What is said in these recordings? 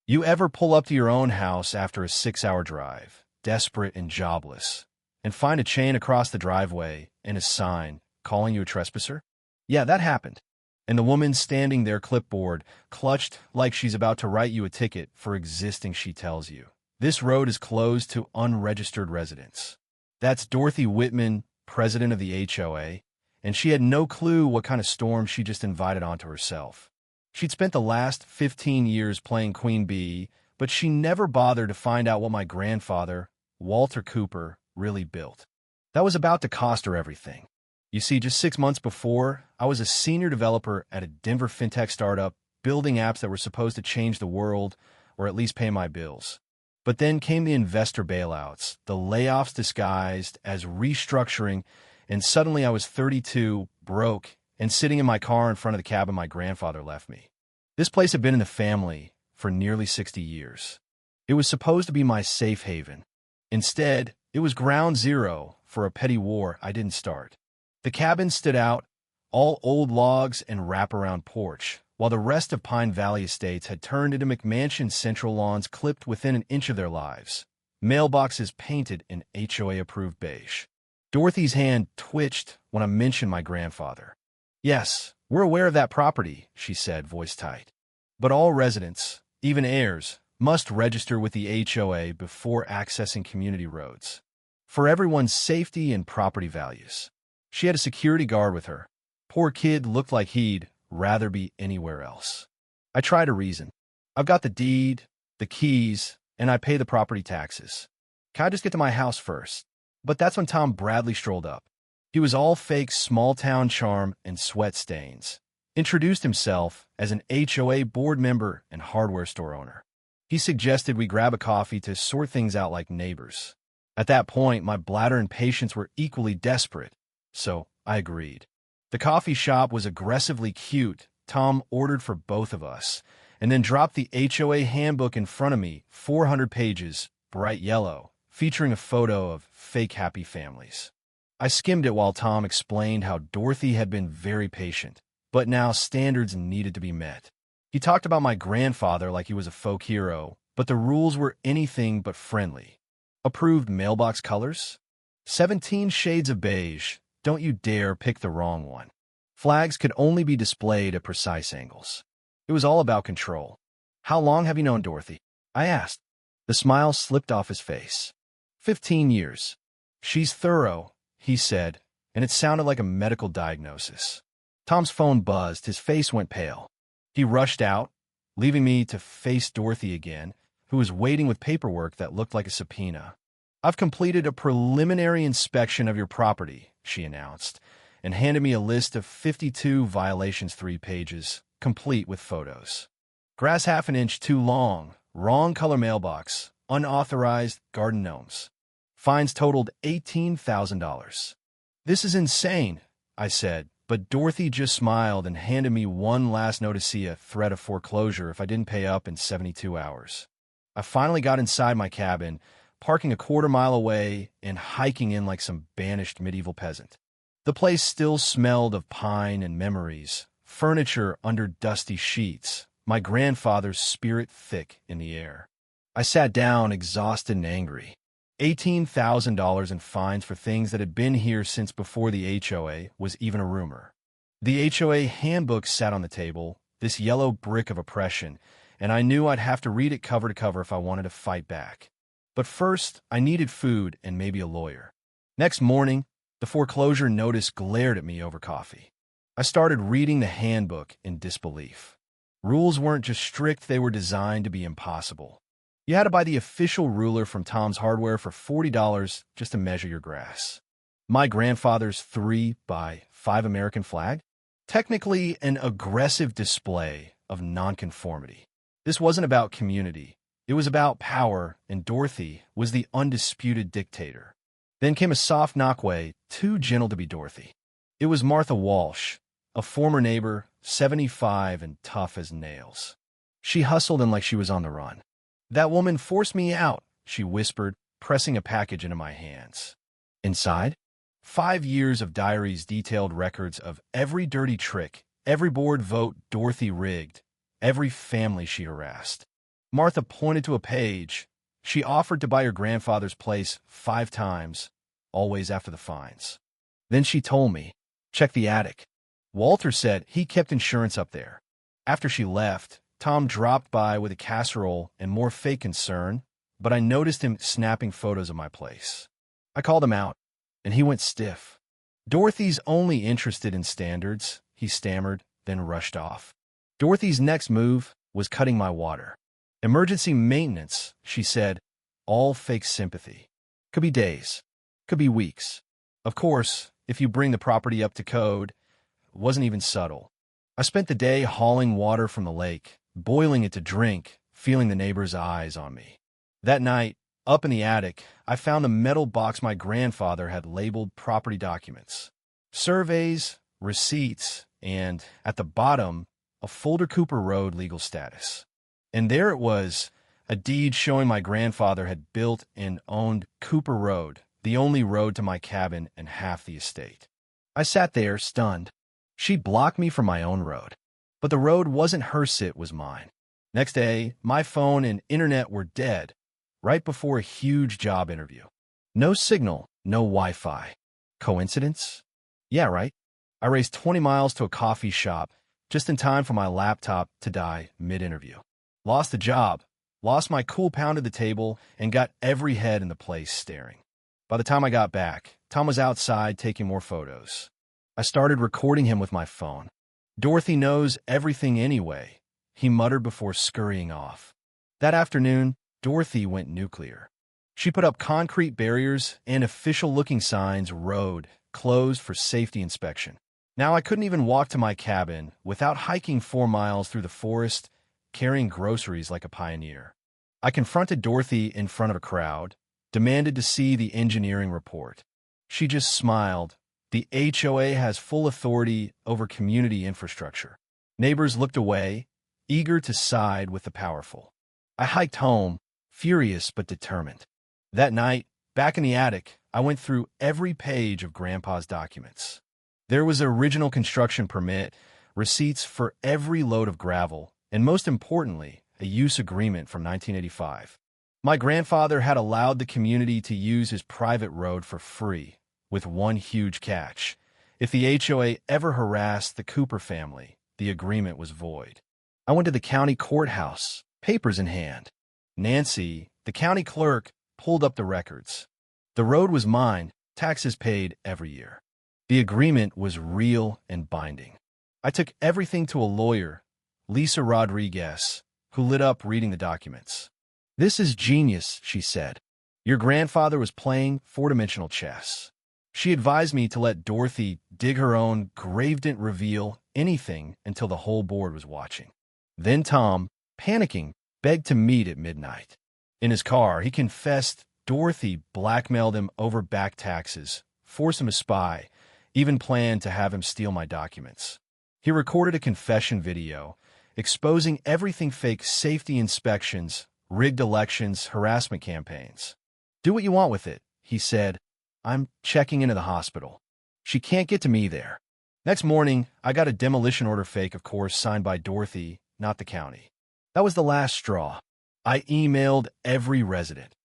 You ever pull up to your own house after a 6-hour drive, desperate and jobless, and find a chain across the driveway and a sign calling you a trespasser? Yeah, that happened. And the woman standing there, clipboard, clutched like she's about to write you a ticket for existing, she tells you. This road is closed to unregistered residents. That's Dorothy Whitman, president of the HOA, and she had no clue what kind of storm she just invited onto herself. She'd spent the last 15 years playing Queen Bee, but she never bothered to find out what my grandfather, Walter Cooper, really built. That was about to cost her everything. You see, just 6 months before, I was a senior developer at a Denver fintech startup, building apps that were supposed to change the world, or at least pay my bills. But then came the investor bailouts, the layoffs disguised as restructuring, and suddenly I was 32, broke, and sitting in my car in front of the cabin my grandfather left me. This place had been in the family for nearly 60 years. It was supposed to be my safe haven. Instead, it was ground zero for a petty war I didn't start. The cabin stood out, all old logs and wraparound porch, while the rest of Pine Valley Estates had turned into McMansion central lawns clipped within an inch of their lives. Mailboxes painted in HOA-approved beige. Dorothy's hand twitched when I mentioned my grandfather. Yes, we're aware of that property, she said, voice tight. But all residents, even heirs, must register with the HOA before accessing community roads. For everyone's safety and property values. She had a security guard with her. Poor kid looked like he'd rather be anywhere else. I tried to reason. I've got the deed, the keys, and I pay the property taxes. Can I just get to my house first? But that's when Tom Bradley strolled up. He was all fake small-town charm and sweat stains. Introduced himself as an HOA board member and hardware store owner. He suggested we grab a coffee to sort things out like neighbors. At that point, my bladder and patience were equally desperate, so I agreed. The coffee shop was aggressively cute. Tom ordered for both of us, and then dropped the HOA handbook in front of me, 400 pages, bright yellow, featuring a photo of fake happy families. I skimmed it while Tom explained how Dorothy had been very patient, but now standards needed to be met. He talked about my grandfather like he was a folk hero, but the rules were anything but friendly. Approved mailbox colors? 17 shades of beige. Don't you dare pick the wrong one. Flags could only be displayed at precise angles. It was all about control. How long have you known Dorothy? I asked. The smile slipped off his face. 15 years. She's thorough, he said, and it sounded like a medical diagnosis. Tom's phone buzzed. His face went pale. He rushed out, leaving me to face Dorothy again, who was waiting with paperwork that looked like a subpoena. I've completed a preliminary inspection of your property, she announced, and handed me a list of 52 violations, 3 pages, complete with photos. Grass half an inch too long, wrong color mailbox, unauthorized garden gnomes. Fines totaled $18,000. This is insane, I said, but Dorothy just smiled and handed me one last notice, a threat of foreclosure if I didn't pay up in 72 hours. I finally got inside my cabin, parking a quarter-mile away and hiking in like some banished medieval peasant. The place still smelled of pine and memories, furniture under dusty sheets, my grandfather's spirit thick in the air. I sat down, exhausted and angry. $18,000 in fines for things that had been here since before the HOA was even a rumor. The HOA handbook sat on the table, this yellow brick of oppression, and I knew I'd have to read it cover to cover if I wanted to fight back. But first, I needed food and maybe a lawyer. Next morning, the foreclosure notice glared at me over coffee. I started reading the handbook in disbelief. Rules weren't just strict, they were designed to be impossible. You had to buy the official ruler from Tom's Hardware for $40 just to measure your grass. My grandfather's 3x5 American flag? Technically an aggressive display of nonconformity. This wasn't about community. It was about power, and Dorothy was the undisputed dictator. Then came a soft knockway, too gentle to be Dorothy. It was Martha Walsh, a former neighbor, 75 and tough as nails. She hustled in like she was on the run. That woman forced me out, she whispered, pressing a package into my hands. Inside? 5 years of diaries, detailed records of every dirty trick, every board vote Dorothy rigged, every family she harassed. Martha pointed to a page. She offered to buy her grandfather's place 5 times, always after the fines. Then she told me, check the attic. Walter said he kept insurance up there. After she left, Tom dropped by with a casserole and more fake concern, but I noticed him snapping photos of my place. I called him out, and he went stiff. Dorothy's only interested in standards, he stammered, then rushed off. Dorothy's next move was cutting my water. Emergency maintenance, she said, all fake sympathy. Could be days. Could be weeks. Of course, if you bring the property up to code, it wasn't even subtle. I spent the day hauling water from the lake, boiling it to drink, feeling the neighbors' eyes on me. That night, up in the attic, I found the metal box my grandfather had labeled property documents. Surveys, receipts, and, at the bottom, a folder Cooper Road legal status. And there it was, a deed showing my grandfather had built and owned Cooper Road, the only road to my cabin and half the estate. I sat there, stunned. She'd blocked me from my own road. But the road wasn't hers, it was mine. Next day, my phone and internet were dead, right before a huge job interview. No signal, no Wi-Fi. Coincidence? Yeah, right. I raced 20 miles to a coffee shop, just in time for my laptop to die mid-interview. Lost the job, lost my cool pound at the table, and got every head in the place staring. By the time I got back, Tom was outside taking more photos. I started recording him with my phone. Dorothy knows everything anyway, he muttered before scurrying off. That afternoon, Dorothy went nuclear. She put up concrete barriers and official-looking signs, road, closed for safety inspection. Now I couldn't even walk to my cabin without hiking 4 miles through the forest, carrying groceries like a pioneer. I confronted Dorothy in front of a crowd, demanded to see the engineering report. She just smiled. The HOA has full authority over community infrastructure. Neighbors looked away, eager to side with the powerful. I hiked home, furious but determined. That night, back in the attic, I went through every page of Grandpa's documents. There was an original construction permit, receipts for every load of gravel, and most importantly, a use agreement from 1985. My grandfather had allowed the community to use his private road for free, with one huge catch. If the HOA ever harassed the Cooper family, the agreement was void. I went to the county courthouse, papers in hand. Nancy, the county clerk, pulled up the records. The road was mine, taxes paid every year. The agreement was real and binding. I took everything to a lawyer, Lisa Rodriguez, who lit up reading the documents. "This is genius," she said. "Your grandfather was playing four-dimensional chess." She advised me to let Dorothy dig her own grave, didn't reveal anything until the whole board was watching. Then Tom, panicking, begged to meet at midnight. In his car, he confessed Dorothy blackmailed him over back taxes, forced him to spy, even planned to have him steal my documents. He recorded a confession video, exposing everything: fake safety inspections, rigged elections, harassment campaigns. "Do what you want with it," he said. "I'm checking into the hospital. She can't get to me there." Next morning, I got a demolition order, fake, of course, signed by Dorothy, not the county. That was the last straw. I emailed every resident.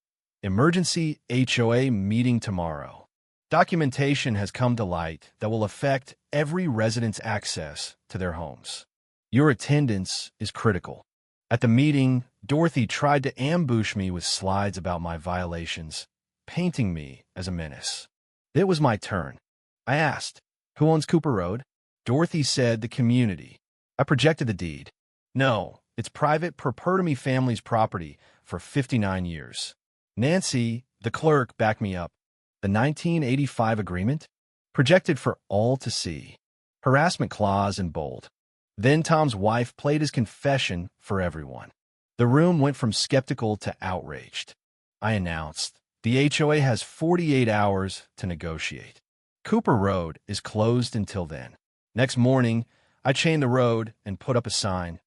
"Emergency HOA meeting tomorrow. Documentation has come to light that will affect every resident's access to their homes. Your attendance is critical." At the meeting, Dorothy tried to ambush me with slides about my violations, painting me as a menace. It was my turn. I asked, "Who owns Cooper Road?" Dorothy said, "The community." I projected the deed. "No, it's private Perpertamy family's property for 59 years. Nancy, the clerk, backed me up. "The 1985 agreement?" Projected for all to see. Harassment clause in bold. Then Tom's wife played his confession for everyone. The room went from skeptical to outraged. I announced, "The HOA has 48 hours to negotiate. Cooper Road is closed until then." Next morning, I chained the road and put up a sign: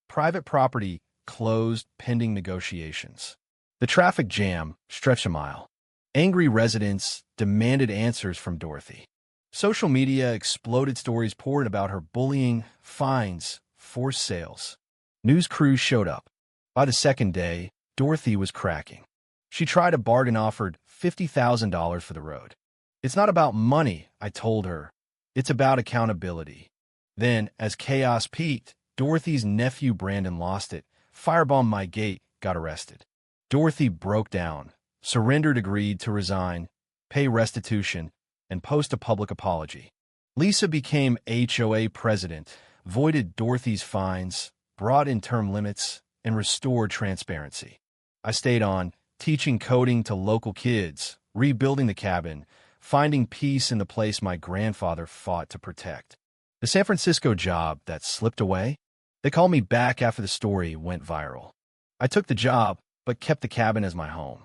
"Private property closed pending negotiations." The traffic jam stretched a mile. Angry residents demanded answers from Dorothy. Social media exploded, stories poured about her bullying, fines, forced sales. News crews showed up. By the second day, Dorothy was cracking. She tried a bargain, offered $50,000 for the road. It's not about money, I told her. It's about accountability. Then, as chaos peaked, Dorothy's nephew Brandon lost it, firebombed my gate, got arrested. Dorothy broke down, surrendered, agreed to resign, pay restitution, and post a public apology. Lisa became HOA president, voided Dorothy's fines, brought in term limits, and restored transparency. I stayed on, teaching coding to local kids, rebuilding the cabin, finding peace in the place my grandfather fought to protect. The San Francisco job that slipped away? They called me back after the story went viral. I took the job, but kept the cabin as my home.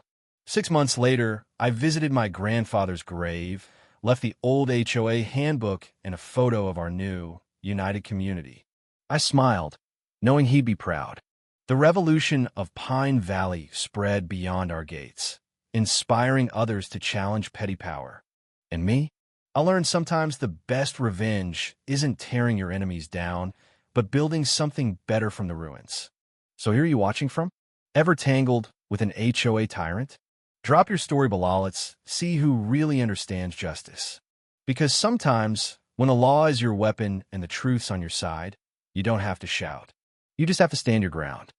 6 months later, I visited my grandfather's grave, left the old HOA handbook and a photo of our new, united community. I smiled, knowing he'd be proud. The revolution of Pine Valley spread beyond our gates, inspiring others to challenge petty power. And me? I learned sometimes the best revenge isn't tearing your enemies down, but building something better from the ruins. So who are you watching from? Ever tangled with an HOA tyrant? Drop your story below. Let's see who really understands justice. Because sometimes, when the law is your weapon and the truth's on your side, you don't have to shout. You just have to stand your ground.